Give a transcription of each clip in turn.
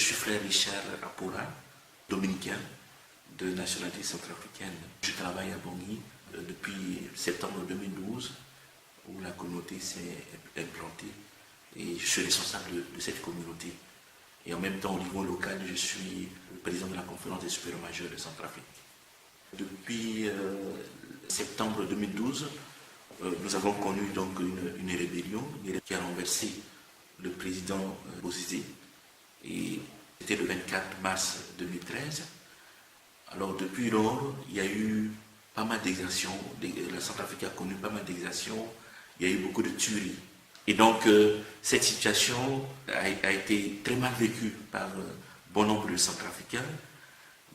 suis frère Richard Apora, dominicain de nationalité centrafricaine. Je travaille à Bangui depuis septembre 2012, où la communauté s'est implantée et je suis responsable de cette communauté. Et en même temps, au niveau local, je suis le président de la conférence des supérieurs majeurs de Centrafrique. Depuis septembre 2012, nous avons connu donc une rébellion qui a renversé le président Bozizé. Et c'était le 24 mars 2013. Alors depuis lors, il y a eu pas mal d'exactions. La Centrafrique a connu pas mal d'exactions. Il y a eu beaucoup de tueries. Et donc cette situation a été très mal vécue par bon nombre de Centrafricains.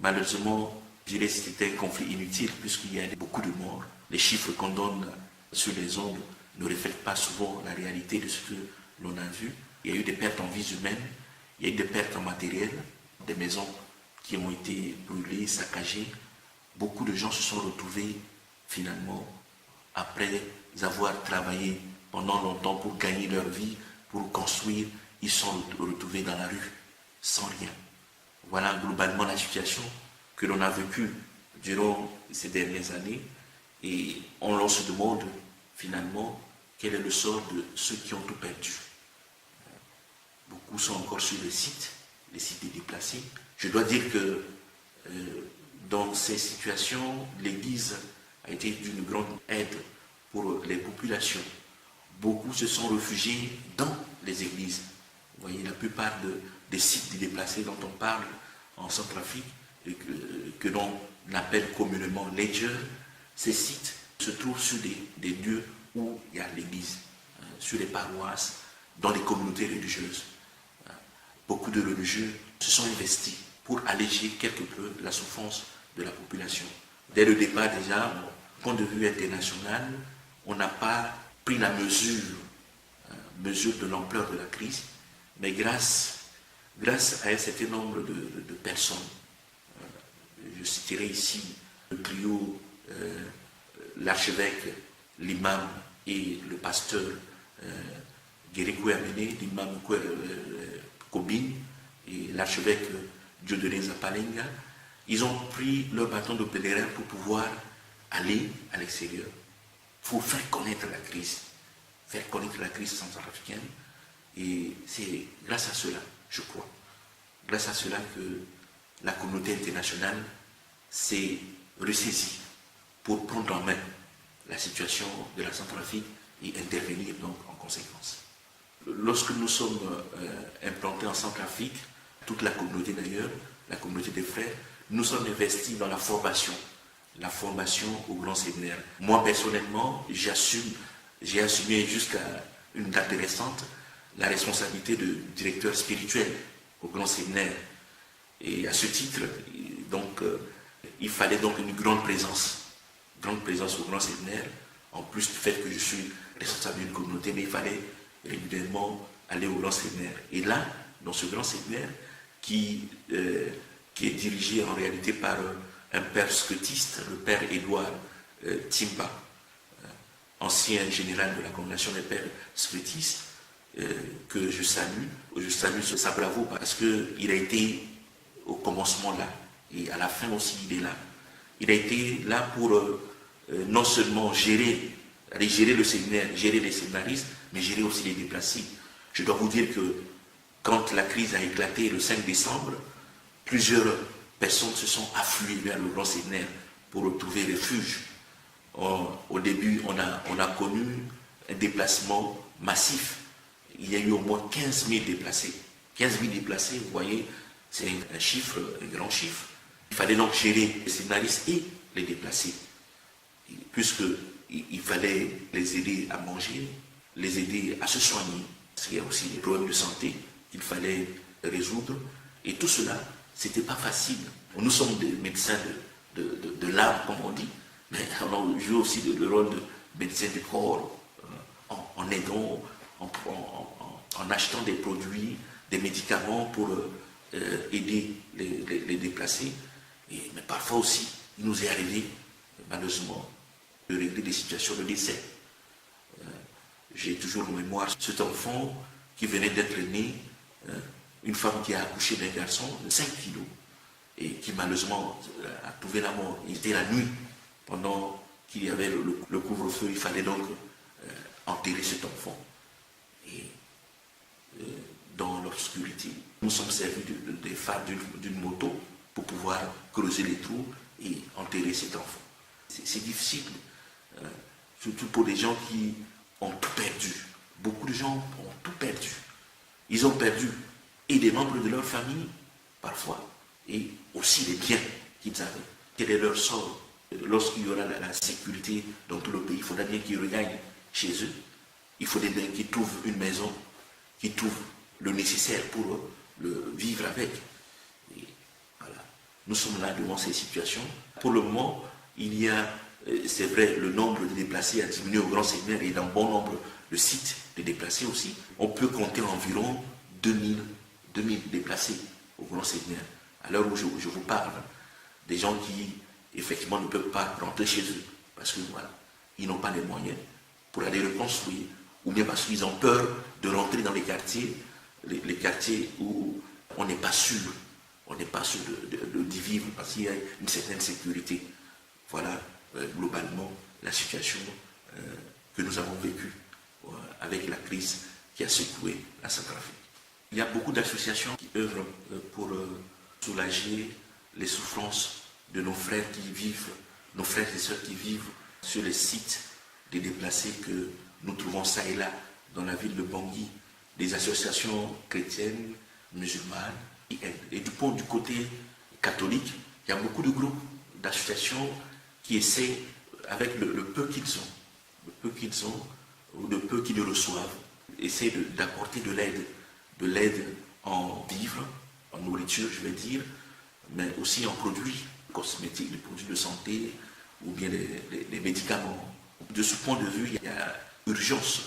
Malheureusement, je dirais que c'était un conflit inutile puisqu'il y a beaucoup de morts. Les chiffres qu'on donne sur les ondes ne reflètent pas souvent la réalité de ce que l'on a vu. Il y a eu des pertes en vies humaines, il y a eu des pertes en matériel, des maisons qui ont été brûlées, saccagées. Beaucoup de gens se sont retrouvés finalement, après avoir travaillé pendant longtemps pour gagner leur vie, pour construire, ils sont retrouvés dans la rue, sans rien. Voilà globalement la situation que l'on a vécue durant ces dernières années. Et on se demande finalement quel est le sort de ceux qui ont tout perdu. Beaucoup sont encore sur les sites des déplacés. Je dois dire que dans ces situations, l'Église a été d'une grande aide pour les populations. Beaucoup se sont réfugiés dans les églises. Vous voyez, la plupart des sites des déplacés dont on parle en Centrafrique, et que l'on appelle communément ledger, ces sites se trouvent sur des lieux où il y a l'église, sur les paroisses, dans les communautés religieuses. Beaucoup de religieux se sont investis pour alléger quelque peu la souffrance de la population. Dès le départ déjà, au point de vue international, on n'a pas pris la mesure de l'ampleur de la crise, mais grâce à un certain nombre de personnes, je citerai ici le trio, l'archevêque, l'imam et le pasteur Guéricoué Amene, l'imam Kobin et l'archevêque Dieudonné Zapalenga, ils ont pris leur bâton de pèlerin pour pouvoir aller à l'extérieur. Il faut faire connaître la crise centrafricaine. Et c'est grâce à cela, je crois, grâce à cela que la communauté internationale s'est ressaisie pour prendre en main la situation de la Centrafrique et intervenir donc en conséquence. Lorsque nous sommes implantés en Centrafrique, toute la communauté d'ailleurs, la communauté des frères, nous sommes investis dans la formation au grand séminaire. Moi personnellement, j'ai assumé jusqu'à une date récente la responsabilité de directeur spirituel au grand séminaire. Et à ce titre, donc, il fallait donc une grande présence au grand séminaire, en plus du fait que je suis responsable d'une communauté, mais il fallait régulièrement aller au grand séminaire. Et là, dans ce grand séminaire, qui est dirigé en réalité par un père scrutiste, le père Édouard Timba, ancien général de la Congrégation des pères scrutistes, que je salue sa bravoure parce qu'il a été au commencement là, et à la fin aussi il est là. Il a été là pour non seulement gérer le séminaire, gérer les séminaristes, mais gérer aussi les déplacés. Je dois vous dire que quand la crise a éclaté le 5 décembre, plusieurs personnes se sont affluées vers le grand séminaire pour retrouver refuge. Au début, on a connu un déplacement massif. Il y a eu au moins 15 000 déplacés. 15 000 déplacés, vous voyez, c'est un chiffre, un grand chiffre. Il fallait donc gérer les séminaristes et les déplacés, puisqu'il fallait les aider à manger, les aider à se soigner, parce qu'il y a aussi des problèmes de santé qu'il fallait résoudre. Et tout cela, c'était pas facile. Nous sommes des médecins de l'âme, comme on dit, mais on a joué aussi le rôle de médecin du corps, en aidant, en achetant des produits, des médicaments pour aider les déplacés. Mais parfois aussi, il nous est arrivé, malheureusement, de régler des situations de décès. J'ai toujours en mémoire cet enfant qui venait d'être né, une femme qui a accouché d'un garçon de 5 kilos et qui malheureusement a trouvé la mort. Il était la nuit, pendant qu'il y avait le couvre-feu, il fallait donc enterrer cet enfant. Et dans l'obscurité, nous sommes servis des phares d'une moto pour pouvoir creuser les trous et enterrer cet enfant. C'est difficile, surtout pour les gens qui ont tout perdu. Beaucoup de gens ont tout perdu. Ils ont perdu et des membres de leur famille, parfois, et aussi les biens qu'ils avaient. Quel est leur sort? Lorsqu'il y aura la sécurité dans tout le pays, il faudra bien qu'ils regagnent chez eux. Il faudrait bien qu'ils trouvent une maison, qu'ils trouvent le nécessaire pour vivre avec. Et voilà. Nous sommes là devant ces situations. Pour le moment, il y a, c'est vrai, le nombre de déplacés a diminué au Grand Seigneur et dans bon nombre de sites de déplacés aussi. On peut compter environ 2000 déplacés au Grand Seigneur. À l'heure où je vous parle, des gens qui, effectivement, ne peuvent pas rentrer chez eux parce que, voilà, ils n'ont pas les moyens pour aller reconstruire, ou bien parce qu'ils ont peur de rentrer dans les quartiers où on n'est pas sûr, d'y vivre parce qu'il y a une certaine sécurité. Voilà, globalement, la situation que nous avons vécue avec la crise qui a secoué la Centrafrique. Il y a beaucoup d'associations qui œuvrent pour soulager les souffrances de nos frères et sœurs qui vivent sur les sites des déplacés que nous trouvons ça et là dans la ville de Bangui, des associations chrétiennes, musulmanes qui aident. Et du côté catholique, il y a beaucoup de groupes, d'associations qui essaient, avec le peu qu'ils ont, ou le peu qu'ils reçoivent, essaient d'apporter de l'aide en vivres, en nourriture, je vais dire, mais aussi en produits cosmétiques, des produits de santé, ou bien des médicaments. De ce point de vue, il y a urgence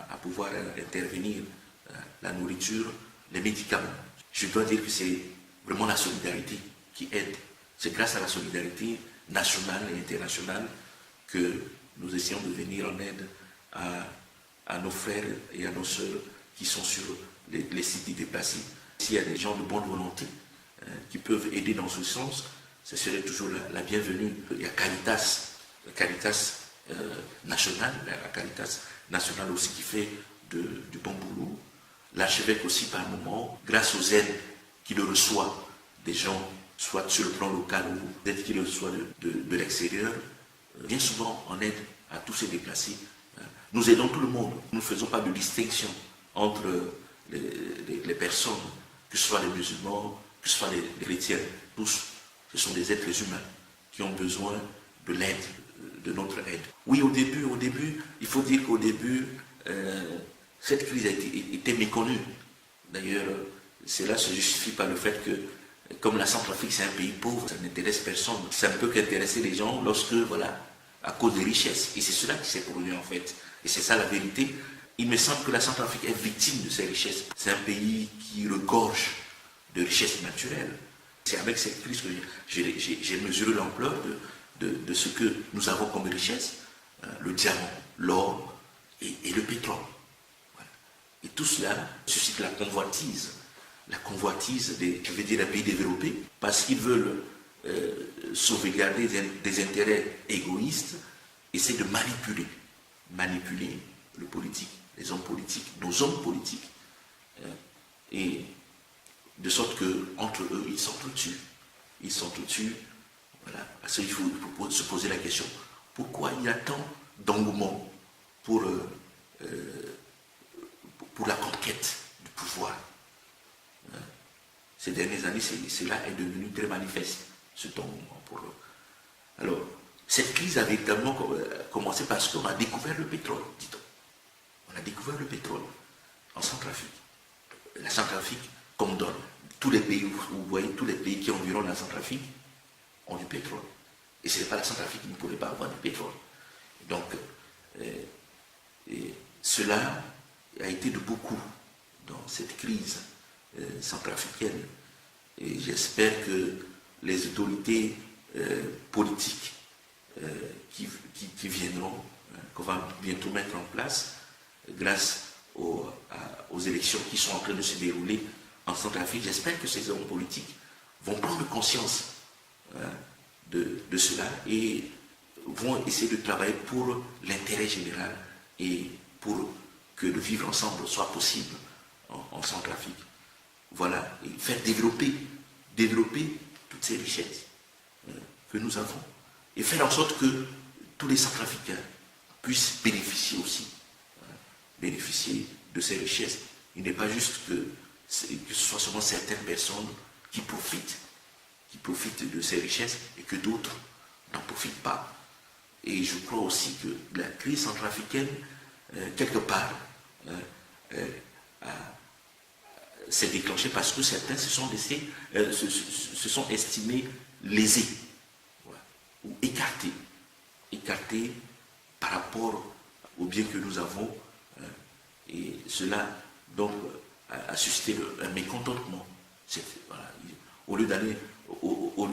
à pouvoir intervenir, la nourriture, les médicaments. Je dois dire que c'est vraiment la solidarité qui aide. C'est grâce à la solidarité nationale et internationale que nous essayons de venir en aide à nos frères et à nos sœurs qui sont sur les sites déplacés. S'il y a des gens de bonne volonté qui peuvent aider dans ce sens, ce serait toujours la bienvenue. Il y a Caritas nationale, la Caritas nationale aussi qui fait du bon boulot. L'archevêque aussi par moment, grâce aux aides qu'il reçoit des gens, soit sur le plan local ou aides qu'il reçoit de l'extérieur, vient souvent en aide à tous ces déplacés. Nous aidons tout le monde. Nous ne faisons pas de distinction entre les personnes, que ce soit les musulmans, que ce soit les chrétiens. Tous, ce sont des êtres humains qui ont besoin de l'aide, de notre aide. Oui, au début, il faut dire qu'au début, cette crise était méconnue. D'ailleurs, cela se justifie par le fait que, comme la Centrafrique, c'est un pays pauvre, ça n'intéresse personne. Ça ne peut qu'intéresser les gens lorsque, voilà, à cause des richesses. Et c'est cela qui s'est produit en fait. Et c'est ça la vérité. Il me semble que la Centrafrique est victime de ces richesses. C'est un pays qui regorge de richesses naturelles. C'est avec cette crise que j'ai mesuré l'ampleur de ce que nous avons comme richesse, le diamant, l'or et le pétrole. Voilà. Et tout cela suscite la convoitise des pays développés, parce qu'ils veulent sauvegarder des intérêts égoïstes, essaient de manipuler le politique, les hommes politiques, nos hommes politiques, et de sorte qu'entre eux, ils s'entretuent. Voilà. Parce qu'il faut se poser la question, pourquoi il y a tant d'engouement pour la conquête du pouvoir? Ces dernières années, cela est devenu très manifeste, ce engouement pour eux. Alors, cette crise a véritablement commencé parce qu'on a découvert le pétrole, dit-on. On a découvert le pétrole en Centrafrique. La Centrafrique, comme dans tous les pays, vous voyez, tous les pays qui environnent la Centrafrique ont du pétrole. Et ce n'est pas la Centrafrique qui ne pourrait pas avoir du pétrole. Donc, cela a été de beaucoup dans cette crise centrafricaine. Et j'espère que les autorités politiques qui viendront, qu'on va bientôt mettre en place, grâce aux élections qui sont en train de se dérouler en Centrafrique. J'espère que ces hommes politiques vont prendre conscience de cela et vont essayer de travailler pour l'intérêt général et pour que le vivre ensemble soit possible en Centrafrique. Voilà, et faire développer toutes ces richesses que nous avons et faire en sorte que tous les Centrafricains puissent bénéficier aussi, bénéficier de ces richesses. Il n'est pas juste que ce soit seulement certaines personnes qui profitent de ces richesses et que d'autres n'en profitent pas. Et je crois aussi que la crise centrafricaine, quelque part, s'est déclenchée parce que certains se sont estimés lésés, voilà, ou écartés par rapport au bien que nous avons. Et cela, donc, a suscité un mécontentement. Voilà, au lieu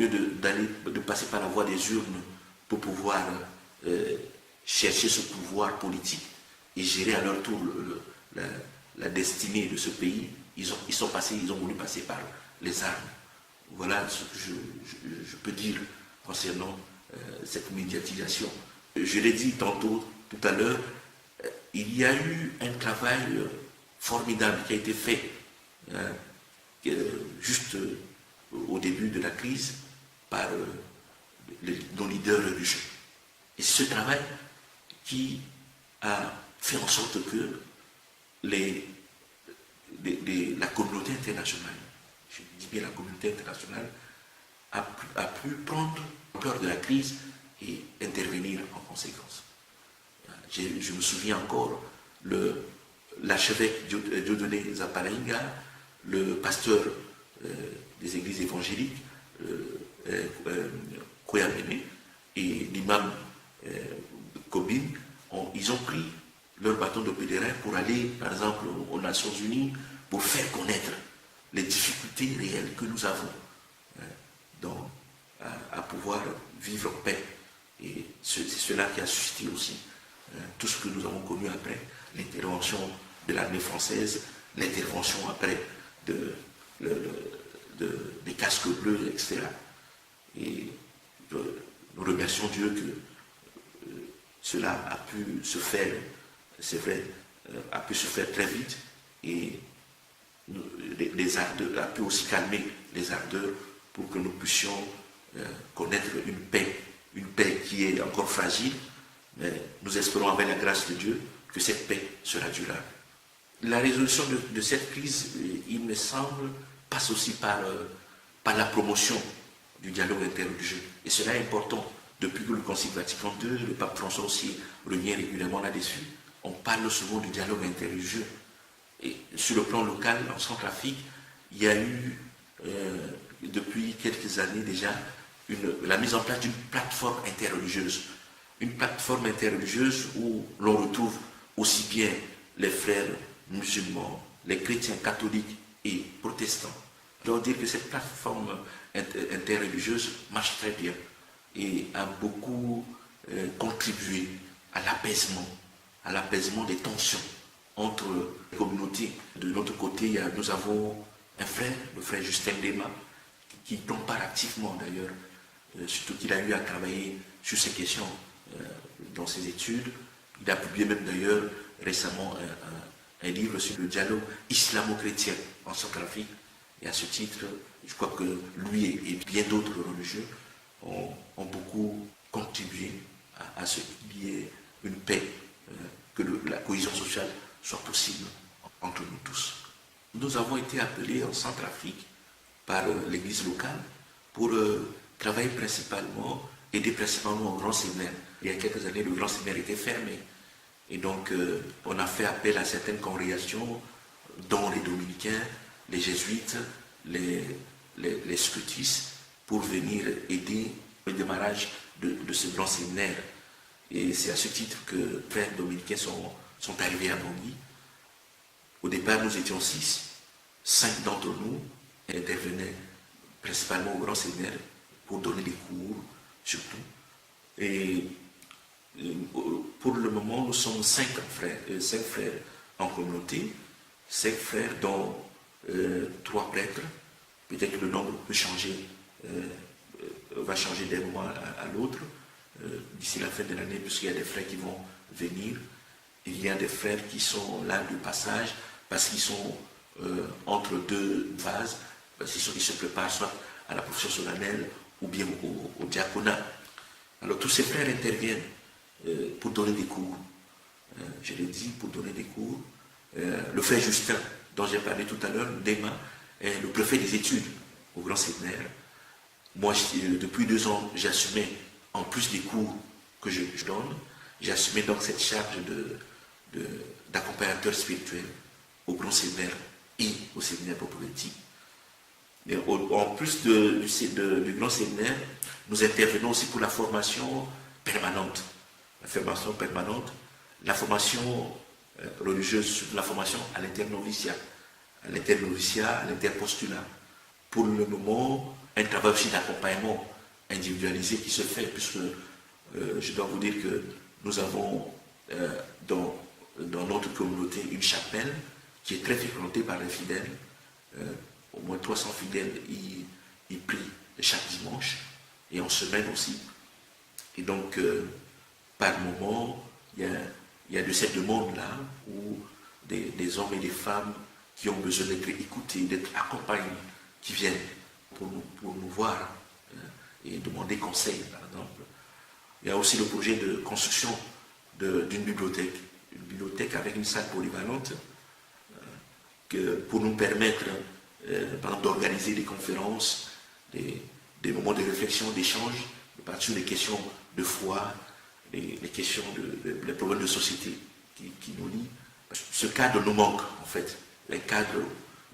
de passer par la voie des urnes pour pouvoir chercher ce pouvoir politique et gérer à leur tour la destinée de ce pays, ils ont voulu passer par les armes. Voilà ce que je peux dire concernant cette médiatisation. Je l'ai dit tantôt, tout à l'heure, il y a eu un travail formidable qui a été fait juste au début de la crise par nos leaders religieux. Et c'est ce travail qui a fait en sorte que la communauté internationale, je dis bien la communauté internationale, a pu prendre peur de la crise et intervenir en conséquence. Je me souviens encore, l'archevêque Dieudonné Zapalainga, le pasteur des églises évangéliques, Koyamene, et l'imam Kobin, ils ont pris leur bâton de pèlerin pour aller, par exemple, aux Nations Unies, pour faire connaître les difficultés réelles que nous avons à pouvoir vivre en paix. Et c'est cela qui a suscité aussi tout ce que nous avons connu après, l'intervention de l'armée française, l'intervention après des casques bleus, etc. Et nous remercions Dieu que cela a pu se faire, c'est vrai, a pu se faire très vite et les ardeurs, a pu aussi calmer les ardeurs pour que nous puissions connaître une paix qui est encore fragile, mais nous espérons avec la grâce de Dieu que cette paix sera durable. La résolution de cette crise, il me semble, passe aussi par la promotion du dialogue interreligieux. Et cela est important. Depuis que le Concile Vatican II, le pape François aussi revient régulièrement là-dessus, on parle souvent du dialogue interreligieux. Et sur le plan local, en Centrafrique, il y a eu, depuis quelques années déjà, la mise en place d'une plateforme interreligieuse. Une plateforme interreligieuse où l'on retrouve aussi bien les frères musulmans, les chrétiens catholiques et protestants. Je dois dire que cette plateforme interreligieuse marche très bien et a beaucoup contribué à l'apaisement des tensions entre les communautés. De l'autre côté, nous avons un frère, le frère Justin Lema, qui prend part activement d'ailleurs, surtout qu'il a eu à travailler sur ces questions dans ses études. Il a publié même d'ailleurs récemment un livre sur le dialogue islamo-chrétien en Centrafrique. Et à ce titre, je crois que lui et bien d'autres religieux ont beaucoup contribué à ce qu'il y ait une paix, que la cohésion sociale soit possible entre nous tous. Nous avons été appelés en Centrafrique par l'église locale pour travailler principalement, aider principalement au grand séminaire. Il y a quelques années, le grand séminaire était fermé. Et donc, on a fait appel à certaines congrégations, dont les dominicains, les jésuites, les scotistes, pour venir aider le démarrage de ce grand séminaire. Et c'est à ce titre que les frères dominicains sont arrivés à Bangui. Au départ, nous étions 6. 5 d'entre nous intervenaient principalement au grand séminaire pour donner des cours, surtout. Et pour le moment, nous sommes 5 frères en communauté, 5 frères dont 3 prêtres. Peut-être que le nombre peut changer, va changer d'un mois à l'autre, d'ici la fin de l'année, puisqu'il y a des frères qui vont venir. Il y a des frères qui sont là de passage, parce qu'ils sont entre 2 vases, parce qu'ils se préparent soit à la profession solennelle ou bien au diaconat. Alors tous ces frères interviennent pour donner des cours. Je l'ai dit, pour donner des cours. Le frère Justin, dont j'ai parlé tout à l'heure, Ndema, est le préfet des études au Grand Séminaire. Moi, depuis 2 ans, j'assumais, en plus des cours que je donne, j'assumais donc cette charge d'accompagnateur spirituel au Grand Séminaire et au Séminaire Popoletti. Mais en plus du Grand Séminaire, nous intervenons aussi pour la formation permanente. La formation permanente, la formation religieuse, la formation à l'internoviciat, à l'interpostulat. Pour le moment, un travail aussi d'accompagnement individualisé qui se fait, puisque je dois vous dire que nous avons dans notre communauté une chapelle qui est très fréquentée par les fidèles. Au moins 300 fidèles y prient chaque dimanche et en semaine aussi. Et donc, par moment, il y a de cette demande-là où des hommes et des femmes qui ont besoin d'être écoutés, d'être accompagnés, qui viennent pour nous voir et demander conseil, par exemple. Il y a aussi le projet de construction d'une bibliothèque avec une salle polyvalente pour nous permettre, par exemple, d'organiser des conférences, des moments de réflexion, d'échange, sur les questions de foi, les questions les problèmes de société qui nous lient. Ce cadre nous manque, en fait. Un cadre,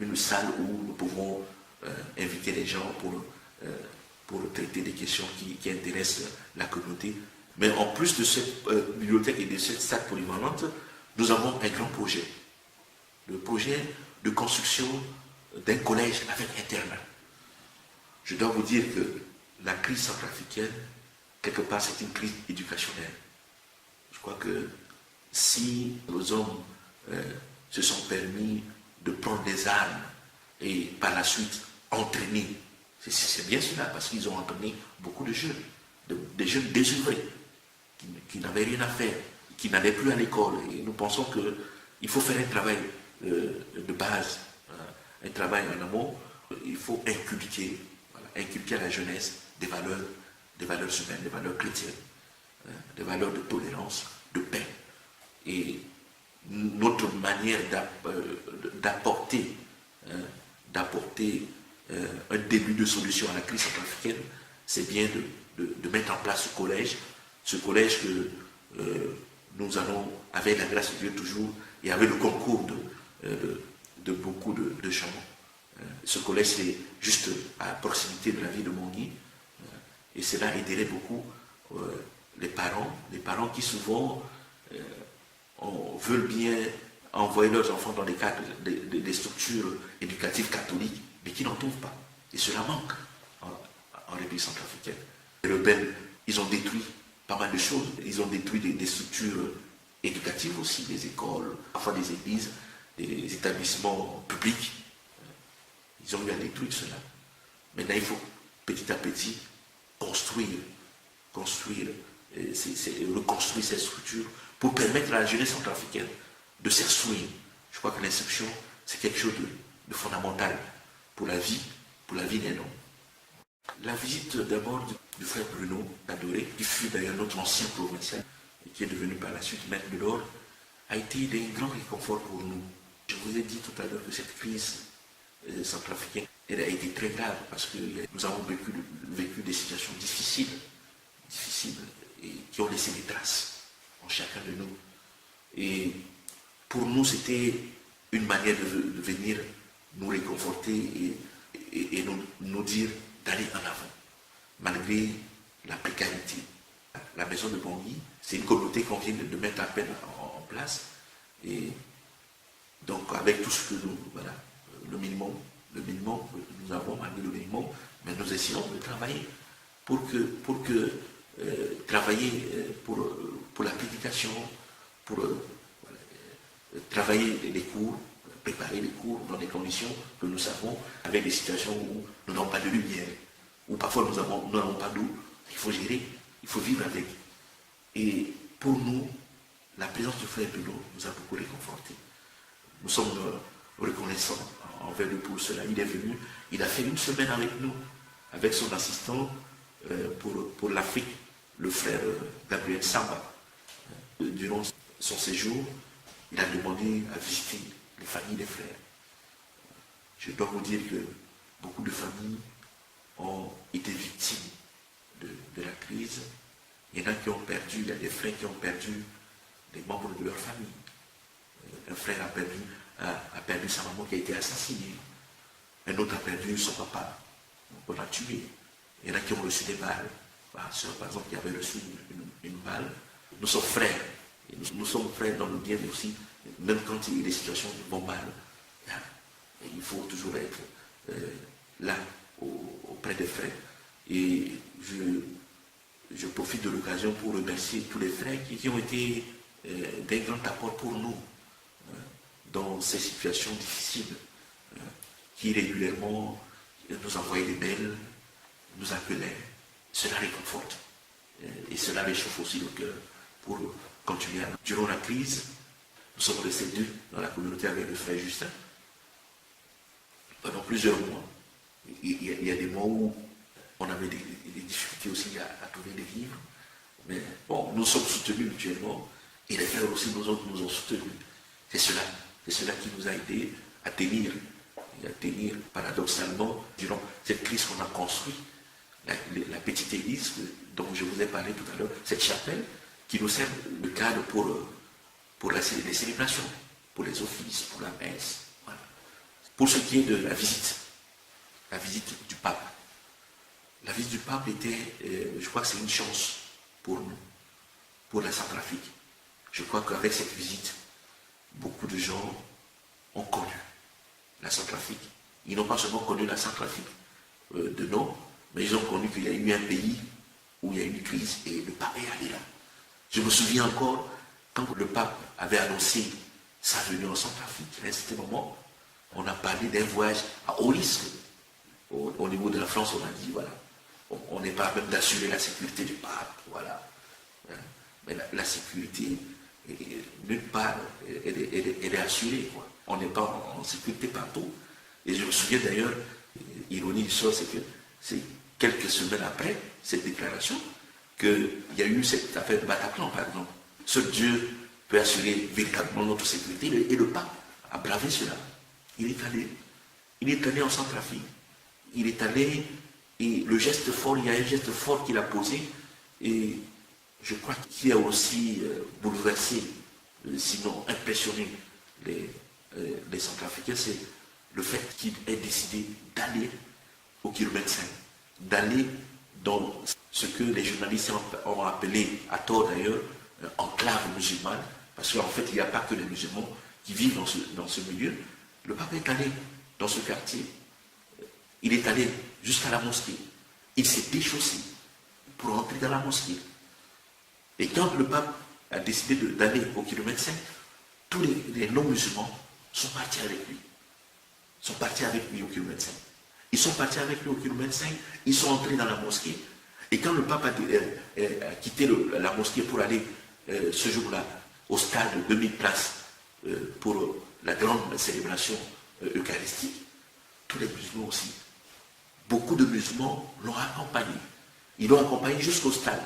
une salle où nous pouvons inviter les gens pour traiter des questions qui intéressent la communauté. Mais en plus de cette bibliothèque et de cette salle polyvalente, nous avons un grand projet. Le projet de construction d'un collège avec internat. Je dois vous dire que la crise centrafricaine, quelque part, c'est une crise éducationnelle. Je crois que si nos hommes se sont permis de prendre des armes et par la suite entraîner, c'est bien cela, parce qu'ils ont entraîné beaucoup de jeunes, des jeunes désœuvrés, qui n'avaient rien à faire, qui n'allaient plus à l'école. Et nous pensons qu'il faut faire un travail de base, un travail en amont. Il faut inculquer à la jeunesse des valeurs humaines, des valeurs chrétiennes, des valeurs de tolérance, de paix. Et notre manière d'apporter un début de solution à la crise centrafricaine, c'est bien de mettre en place ce collège que nous allons, avec la grâce de Dieu toujours, et avec le concours de beaucoup de gens. Ce collège, c'est juste à proximité de la ville de Mongui, et cela aiderait beaucoup les parents qui souvent veulent bien envoyer leurs enfants dans des cadres, des structures éducatives catholiques, mais qui n'en trouvent pas. Et cela manque en République centrafricaine. Les rebelles, ils ont détruit pas mal de choses. Ils ont détruit des structures éducatives aussi, des écoles, parfois des églises, des établissements publics. Ils ont eu à détruire cela. Maintenant, il faut petit à petit reconstruire ces structures pour permettre à la jeunesse centrafricaine de s'instruire. Je crois que l'instruction, c'est quelque chose de fondamental pour la vie des noms. La visite d'abord du frère Bruno Adoré, qui fut d'ailleurs notre ancien provincial et qui est devenu par la suite maître de l'ordre, a été d'un grand réconfort pour nous. Je vous ai dit tout à l'heure que cette crise centrafricaine, elle a été très grave parce que nous avons vécu des situations difficiles et qui ont laissé des traces en chacun de nous. Et pour nous, c'était une manière de venir nous réconforter et nous dire d'aller en avant, malgré la précarité. La maison de Bangui, c'est une communauté qu'on vient de mettre à peine en place. Et donc, avec tout ce que nous, voilà, le minimum que nous avons, malgré le minimum, mais nous essayons de travailler pour la prédication, pour travailler les cours, préparer les cours dans des conditions que nous savons, avec des situations où nous n'avons pas de lumière, où parfois nous n'avons pas d'eau. Il faut gérer, il faut vivre avec. Et pour nous, la présence du frère Benoît nous a beaucoup réconfortés. Nous sommes reconnaissants envers lui pour cela. Il est venu, il a fait une semaine avec nous, avec son assistant pour l'Afrique, le frère Gabriel Samba. Durant son séjour, il a demandé à visiter les familles des frères. Je dois vous dire que beaucoup de familles ont été victimes de la crise. Il y en a qui ont perdu, il y a des frères qui ont perdu des membres de leur famille. Un frère a perdu sa maman qui a été assassinée. Un autre a perdu son papa. On l'a tué. Il y en a qui ont reçu des balles. Ma soeur, par exemple, qui avait reçu une balle. Nous sommes frères. Et nous sommes frères dans le bien, mais aussi, même quand il y a des situations vont mal, il faut toujours être là, auprès des frères. Et je profite de l'occasion pour remercier tous les frères qui ont été d'un grand apport pour nous dans ces situations difficiles, qui régulièrement nous envoyaient des mails, nous appelaient. Cela réconforte et cela réchauffe aussi le cœur pour continuer. Durant la crise, nous sommes restés deux dans la communauté avec le frère Justin pendant plusieurs mois. Il y a des mois où on avait des difficultés aussi à trouver des vivres, mais bon, nous sommes soutenus mutuellement et les frères aussi nous ont soutenus. C'est cela qui nous a aidés à tenir paradoxalement durant cette crise qu'on a construite. La petite église dont je vous ai parlé tout à l'heure, cette chapelle qui nous sert de cadre pour les célébrations, pour les offices, pour la messe. Voilà. Pour ce qui est de la visite du pape. La visite du pape était, je crois que c'est une chance pour nous, pour la Centrafrique. Je crois qu'avec cette visite, beaucoup de gens ont connu la Centrafrique. Ils n'ont pas seulement connu la Centrafrique de nom, mais ils ont connu qu'il y a eu un pays où il y a eu une crise et le pape est allé là. Je me souviens encore, quand le pape avait annoncé sa venue en Centrafrique, à ce moment, on a parlé d'un voyage à haut risque. Au niveau de la France, on a dit, voilà, on n'est pas même d'assurer la sécurité du pape, voilà. Mais la sécurité, nulle part, elle est assurée, quoi. On n'est pas en sécurité partout. Et je me souviens d'ailleurs, ironie du sort, c'est que c'est quelques semaines après cette déclaration qu'il y a eu cette affaire de Bataclan, par exemple. Seul Dieu peut assurer véritablement notre sécurité, et le pape a bravé cela. Il est allé en Centrafrique. Il est allé, et le geste fort, il y a un geste fort qu'il a posé, et je crois qu'il a aussi bouleversé, sinon impressionné les Centrafricains, c'est le fait qu'il ait décidé d'aller au kilomètre 5, d'aller dans ce que les journalistes ont appelé, à tort d'ailleurs, enclave musulmane, parce qu'en fait, il n'y a pas que les musulmans qui vivent dans ce milieu. Le pape est allé dans ce quartier. Il est allé jusqu'à la mosquée. Il s'est déchaussé pour entrer dans la mosquée. Et quand le pape a décidé d'aller au kilomètre 5, tous les non-musulmans sont partis avec lui. Sont partis avec lui au kilomètre 5. Ils sont partis avec lui au kilomètre 5, ils sont entrés dans la mosquée. Et quand le pape a quitté la mosquée pour aller ce jour-là au stade de 2000 places pour la grande célébration eucharistique, tous les musulmans aussi, beaucoup de musulmans l'ont accompagné. Ils l'ont accompagné jusqu'au stade.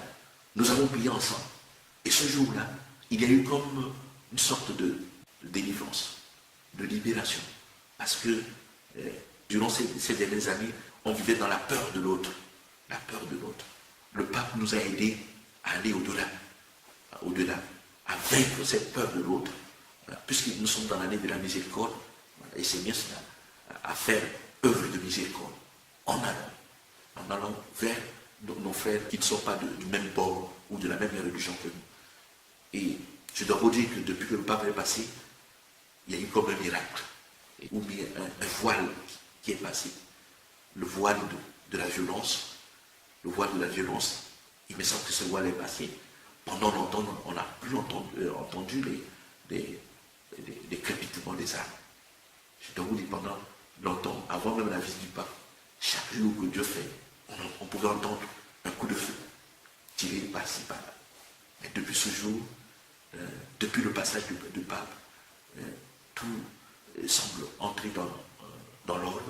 Nous avons prié ensemble. Et ce jour-là, il y a eu comme une sorte de délivrance, de libération. Parce que durant ces dernières années, on vivait dans la peur de l'autre. La peur de l'autre. Le pape nous a aidés à aller au-delà, à vaincre cette peur de l'autre, puisque nous sommes dans l'année de la miséricorde, et c'est bien cela, à faire œuvre de miséricorde, en allant vers nos frères qui ne sont pas du même bord ou de la même religion que nous. Et je dois vous dire que depuis que le pape est passé, il y a eu comme un miracle, ou bien un voile qui est passé, le voile de la violence. Le voile de la violence, il me semble que ce voile est passé. Pendant longtemps, on n'a plus entendu les crépitements des armes. Je dois vous dire, pendant longtemps, avant même la visite du pape, chaque jour que Dieu fait, on pouvait entendre un coup de feu tiré par-ci, par-là. Mais depuis ce jour, depuis le passage du pape, tout semble entrer dans l'ordre.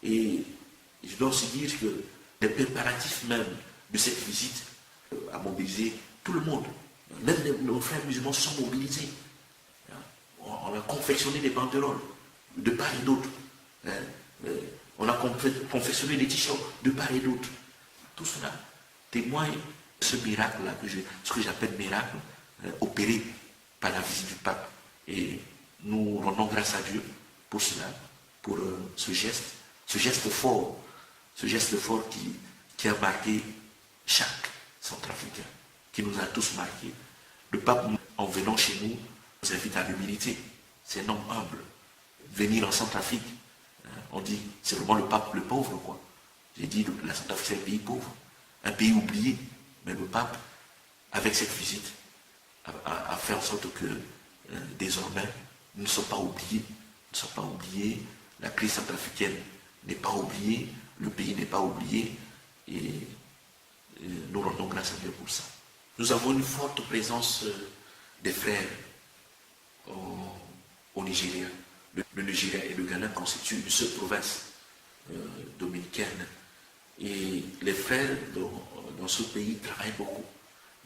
Et je dois aussi dire que les préparatifs même de cette visite a mobilisé tout le monde. Même nos frères musulmans se sont mobilisés. On a confectionné des banderoles de part et d'autre. On a confectionné des t-shirts de part et d'autre. Tout cela témoigne de ce miracle-là, ce que j'appelle miracle, opéré par la visite du pape. Et nous rendons grâce à Dieu pour cela, pour ce geste fort qui a marqué chaque Centrafricain, qui nous a tous marqués. Le pape, en venant chez nous, nous invite à l'humilité. C'est un homme humble. Venir en Centrafrique, on dit, c'est vraiment le pape le pauvre, quoi. J'ai dit, la Centrafrique, c'est un pays pauvre, un pays oublié. Mais le pape, avec cette visite, a fait en sorte que, désormais, nous ne sommes pas oubliés. Nous ne sommes pas oubliés. La crise centrafricaine n'est pas oubliée. Le pays n'est pas oublié. Et nous rendons grâce à Dieu pour ça. Nous avons une forte présence des frères au Nigeria. Le Nigeria et le Ghana constituent une seule province dominicaine. Et les frères dans ce pays travaillent beaucoup.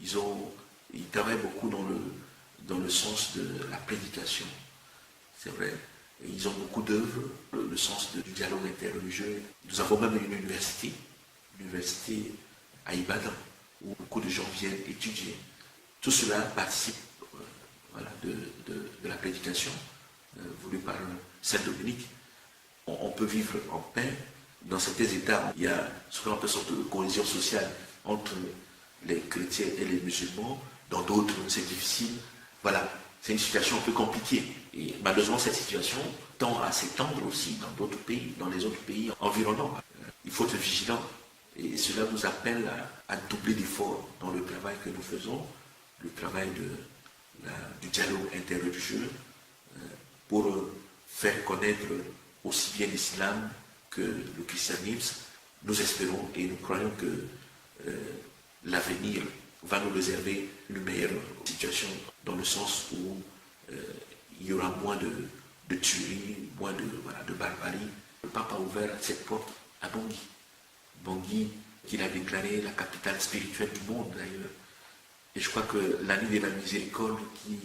Ils travaillent beaucoup dans le sens de la prédication. C'est vrai. Et ils ont beaucoup d'œuvres, le sens du dialogue interreligieux. Nous avons même une université à Ibadan, où beaucoup de gens viennent étudier. Tout cela participe de la prédication voulue par Saint-Dominique. On peut vivre en paix. Dans certains États, il y a ce qu'on appelle une sorte de cohésion sociale entre les chrétiens et les musulmans. Dans d'autres, c'est difficile. Voilà, c'est une situation un peu compliquée. Et malheureusement, cette situation tend à s'étendre aussi dans d'autres pays, dans les autres pays environnants. Il faut être vigilant. Et cela nous appelle à doubler d'efforts dans le travail que nous faisons, le travail du dialogue interreligieux, pour faire connaître aussi bien l'islam que le christianisme. Nous espérons et nous croyons que l'avenir va nous réserver une meilleure situation, dans le sens où il y aura moins de tueries, moins de barbarie. Le pape a ouvert cette porte à Bangui. Bangui, qu'il a déclaré la capitale spirituelle du monde d'ailleurs. Et je crois que l'année de la miséricorde qui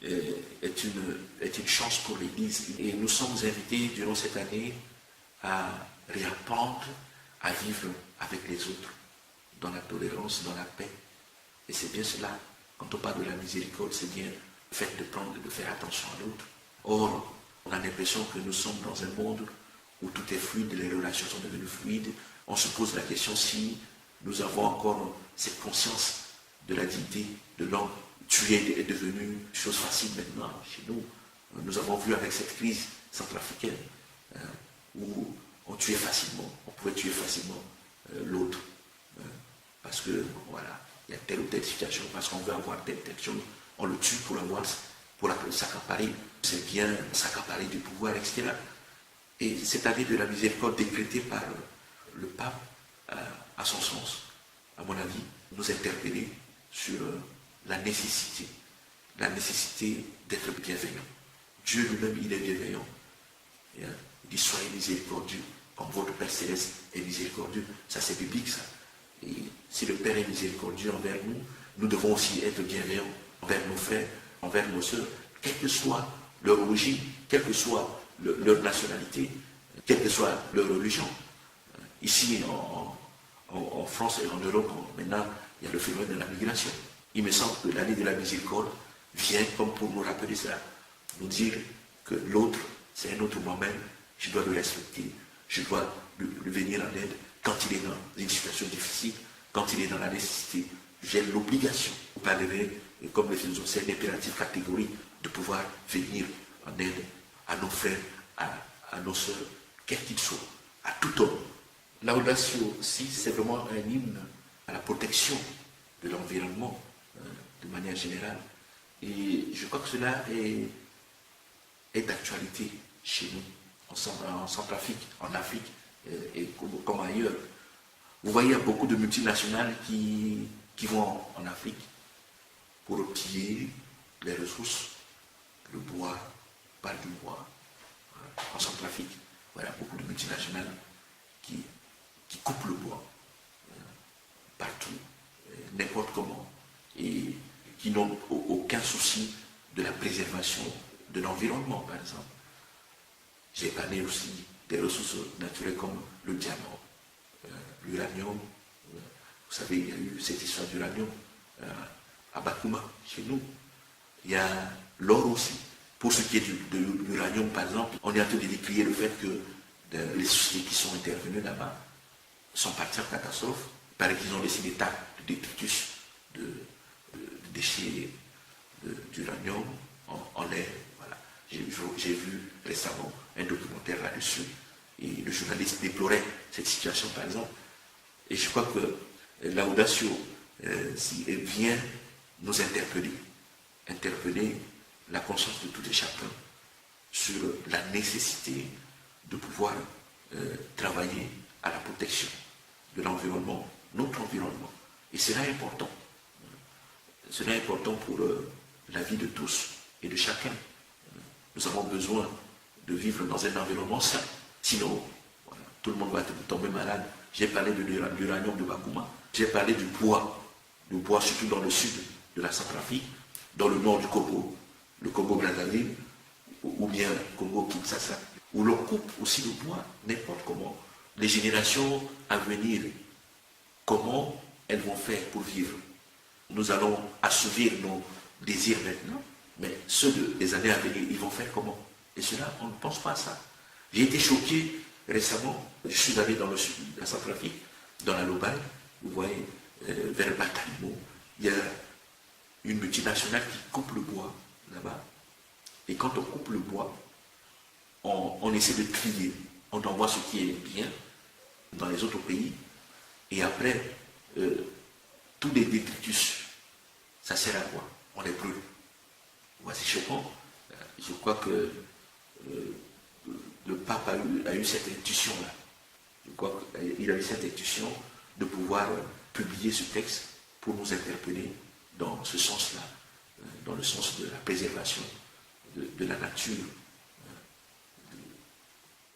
est une chance pour l'Église. Et nous sommes invités durant cette année à réapprendre à vivre avec les autres, dans la tolérance, dans la paix. Et c'est bien cela. Quand on parle de la miséricorde, c'est bien le fait de faire attention à l'autre. Or, on a l'impression que nous sommes dans un monde où tout est fluide, les relations sont devenues fluides. On se pose la question si nous avons encore cette conscience de la dignité de l'homme. Tuer est devenu une chose facile maintenant chez nous. Nous avons vu avec cette crise centrafricaine où on tuait facilement, on pouvait tuer facilement l'autre. Parce que, voilà, il y a telle ou telle situation, parce qu'on veut avoir telle chose, on le tue pour s'accaparer. C'est bien s'accaparer du pouvoir, etc. Et cette année de la miséricorde décrétée par le pape, à son sens, à mon avis, nous interpeller sur la nécessité d'être bienveillant. Dieu lui-même, il est bienveillant. Et, il dit, soyez miséricordieux, comme votre Père Céleste est miséricordieux. Ça, c'est biblique, ça. Et si le Père est miséricordieux envers nous, nous devons aussi être bienveillants envers nos frères, envers nos sœurs, quelle que soit leur origine, quelle que soit leur nationalité, quelle que soit leur religion. Ici, en France et en Europe, maintenant, il y a le phénomène de la migration. Il me semble que l'année de la miséricorde vient comme pour nous rappeler cela, nous dire que l'autre, c'est un autre moi-même, je dois le respecter, je dois lui venir en aide quand il est dans une situation difficile, quand il est dans la nécessité. J'ai l'obligation, vous parlerez, comme le faisons, c'est l'impératif catégorie de pouvoir venir en aide à nos frères, à nos sœurs, quels qu'ils soient, à tout homme. Laudatio aussi, c'est vraiment un hymne à la protection de l'environnement, de manière générale. Et je crois que cela est d'actualité. chez nous, en Centrafrique, en Afrique et comme ailleurs. Vous voyez, il y a beaucoup de multinationales qui vont en Afrique pour piller les ressources, le bois, pas du bois, en Centrafrique. Voilà, beaucoup de multinationales qui coupent le bois partout, n'importe comment, et qui n'ont aucun souci de la préservation de l'environnement, par exemple. J'ai parlé aussi des ressources naturelles comme le diamant, l'uranium. Vous savez, il y a eu cette histoire d'uranium à Bakouma, chez nous. Il y a l'or aussi. Pour ce qui est de l'uranium, par exemple, on est en train de décrier le fait que les sociétés qui sont intervenues là-bas sont parties en catastrophe. Il paraît qu'ils ont laissé des tas de détritus, de déchets d'uranium en l'air. Voilà. J'ai vu récemment un documentaire là-dessus et le journaliste déplorait cette situation, par exemple. Et je crois que l'Audacio vient nous interpeller la conscience de tout et chacun sur la nécessité de pouvoir travailler à la protection de l'environnement, notre environnement. Et cela est important. Cela est important pour la vie de tous et de chacun. Nous avons besoin de vivre dans un environnement sain. Sinon, voilà, tout le monde va tomber malade. J'ai parlé de l'uranium de Bakouma. J'ai parlé du bois surtout dans le sud de la Centrafrique, dans le nord du Congo, le Congo-Brazzaville, ou bien Congo-Kinshasa, où l'on coupe aussi le bois n'importe comment. Les générations à venir, comment elles vont faire pour vivre? Nous allons assouvir nos désirs maintenant, mais ceux des années à venir, ils vont faire comment? Et cela, on ne pense pas à ça. J'ai été choqué récemment, je suis allé dans le sud de la Centrafrique, dans la Lobaye, vous voyez, vers Batalimo, il y a une multinationale qui coupe le bois là-bas. Et quand on coupe le bois, on essaie de trier, on envoie ce qui est bien dans les autres pays, et après, tous les détritus, ça sert à quoi? On les brûle. C'est choquant. Je crois que le pape a eu cette intuition-là. Je crois qu'il a eu cette intuition de pouvoir publier ce texte pour nous interpeller dans ce sens-là, dans le sens de la préservation de la nature,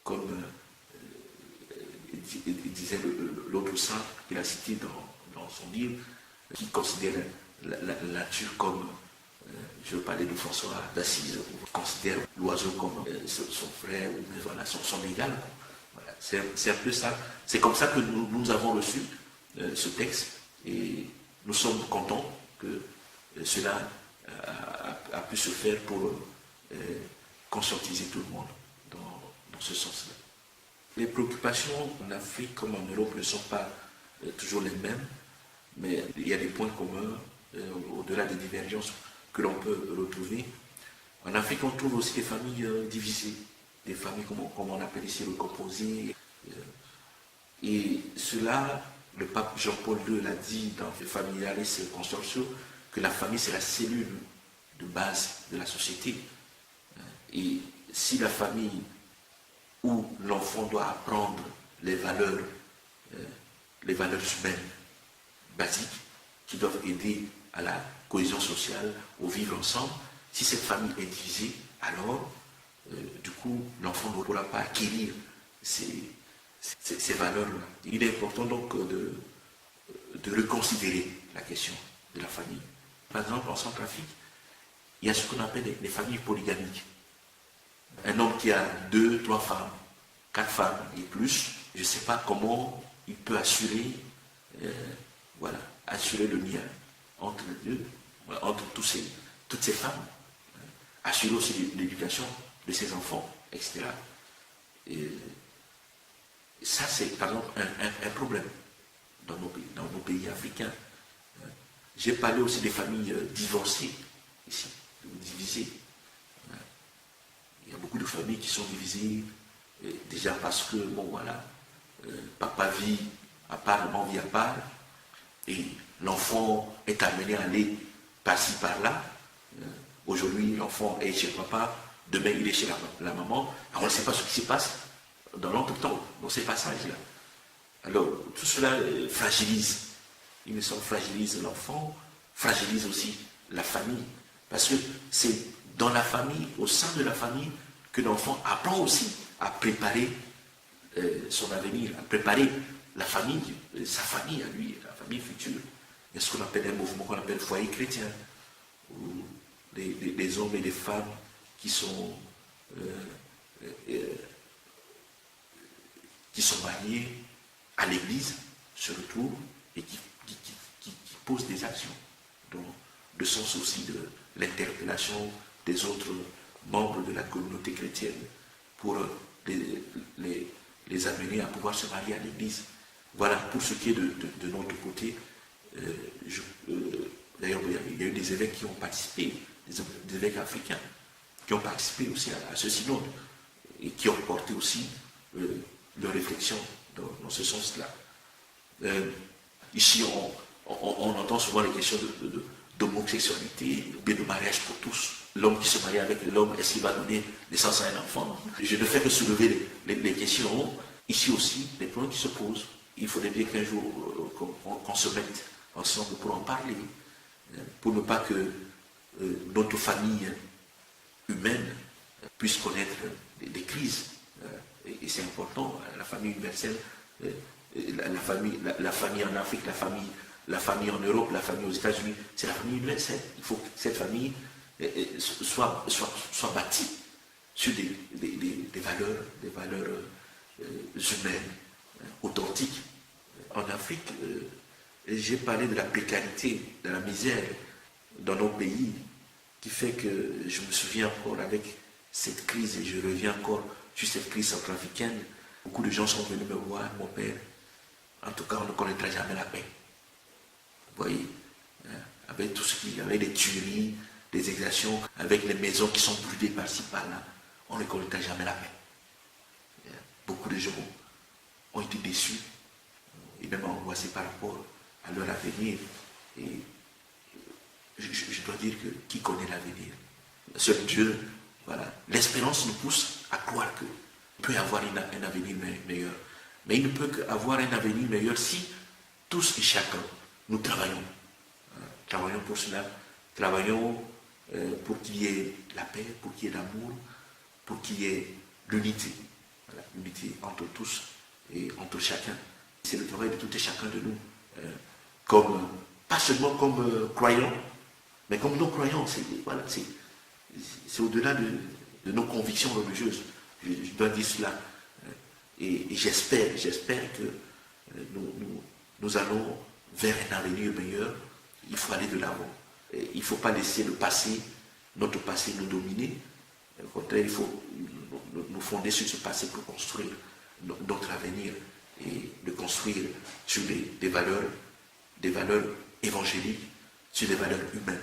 comme disait l'autre saint qu'il a cité dans son livre, qui considère la nature comme, je veux parler de François d'Assise, considère l'oiseau comme son frère, ou voilà, son égal. Voilà, c'est un peu ça. C'est comme ça que nous avons reçu ce texte et nous sommes contents que cela a pu se faire pour conscientiser tout le monde dans ce sens-là. Les préoccupations en Afrique comme en Europe ne sont pas toujours les mêmes, mais il y a des points communs au-delà des divergences que l'on peut retrouver. En Afrique, on trouve aussi des familles divisées, des familles, comme on appelle ici, recomposées. Et cela, le pape Jean-Paul II l'a dit dans Familiaris Consortio, que la famille, c'est la cellule de base de la société. Et si la famille où l'enfant doit apprendre les valeurs humaines basiques qui doivent aider à la cohésion sociale, au vivre ensemble, si cette famille est divisée, alors, du coup, l'enfant ne pourra pas acquérir ces valeurs-là. Il est important donc de reconsidérer la question de la famille. Par exemple, en Centrafrique, il y a ce qu'on appelle les familles polygamiques. Un homme qui a 2, 3 femmes, 4 femmes et plus, je ne sais pas comment il peut assurer le lien entre les deux, entre toutes ces femmes, assurer aussi l'éducation de ses enfants, etc. Et ça, c'est par exemple un problème dans nos pays africains. J'ai parlé aussi des familles divorcées, ici, divisées. Il y a beaucoup de familles qui sont divisées, déjà parce que, papa vit à part, maman vit à part, et l'enfant est amené à aller par-ci, par-là. Aujourd'hui, l'enfant est chez papa, demain il est chez la maman, alors on ne sait pas ce qui se passe dans l'entretemps, dans ces passages-là. Alors tout cela fragilise, il me semble, fragilise l'enfant, fragilise aussi la famille, parce que c'est dans la famille, au sein de la famille, que l'enfant apprend aussi à préparer son avenir, à préparer la famille, sa famille à lui, la famille future. Il y a ce qu'on appelle un mouvement qu'on appelle foyer chrétien, où les hommes et les femmes qui sont mariés à l'église se retrouvent et qui posent des actions, dans le sens aussi de l'interpellation des autres membres de la communauté chrétienne pour les amener à pouvoir se marier à l'église. Voilà, pour ce qui est de notre côté, d'ailleurs il y a eu des évêques qui ont participé, des évêques africains, qui ont participé aussi à ce synode, et qui ont porté aussi leur réflexion dans ce sens-là. Ici, on entend souvent les questions d'homosexualité, ou bien de mariage pour tous. L'homme qui se marie avec l'homme, est-ce qu'il va donner naissance à un enfant? Je ne fais que soulever les questions. Ici aussi, les problèmes qui se posent. Il faudrait bien qu'un jour, qu'on se mette ensemble pour en parler, pour ne pas que notre famille humaine puisse connaître des crises. Et c'est important, la famille universelle, la famille en Afrique, la famille en Europe, la famille aux États-Unis, c'est la famille universelle. Il faut que cette famille soit bâtie sur des valeurs humaines, authentiques. En Afrique, j'ai parlé de la précarité, de la misère dans nos pays, qui fait que je me souviens encore avec cette crise, et je reviens encore sur cette crise centrafricaine, beaucoup de gens sont venus me voir, mon père, en tout cas on ne connaîtra jamais la paix. Vous voyez, avec tout ce qu'il y avait, des tueries, des exactions, avec les maisons qui sont brûlées par-ci, par-là, on ne connaîtra jamais la paix. Beaucoup de gens ont été déçus, et même angoissés par rapport à leur avenir. Et je dois dire que qui connaît l'avenir? Seul Dieu, voilà. L'espérance nous pousse à croire qu'il peut y avoir un avenir meilleur. Mais il ne peut qu'avoir un avenir meilleur si tous et chacun, nous travaillons. Travaillons pour cela. Travaillons pour qu'il y ait la paix, pour qu'il y ait l'amour, pour qu'il y ait l'unité. Voilà, l'unité entre tous et entre chacun. C'est le travail de tout et chacun de nous. Pas seulement comme croyants, mais comme non-croyants. C'est au-delà de nos convictions religieuses. Je dois dire cela. Et j'espère que nous allons vers un avenir meilleur. Il faut aller de l'avant. Il ne faut pas laisser notre passé nous dominer. Au contraire, il faut nous fonder sur ce passé pour construire notre avenir et de construire sur des valeurs évangéliques, sur des valeurs humaines.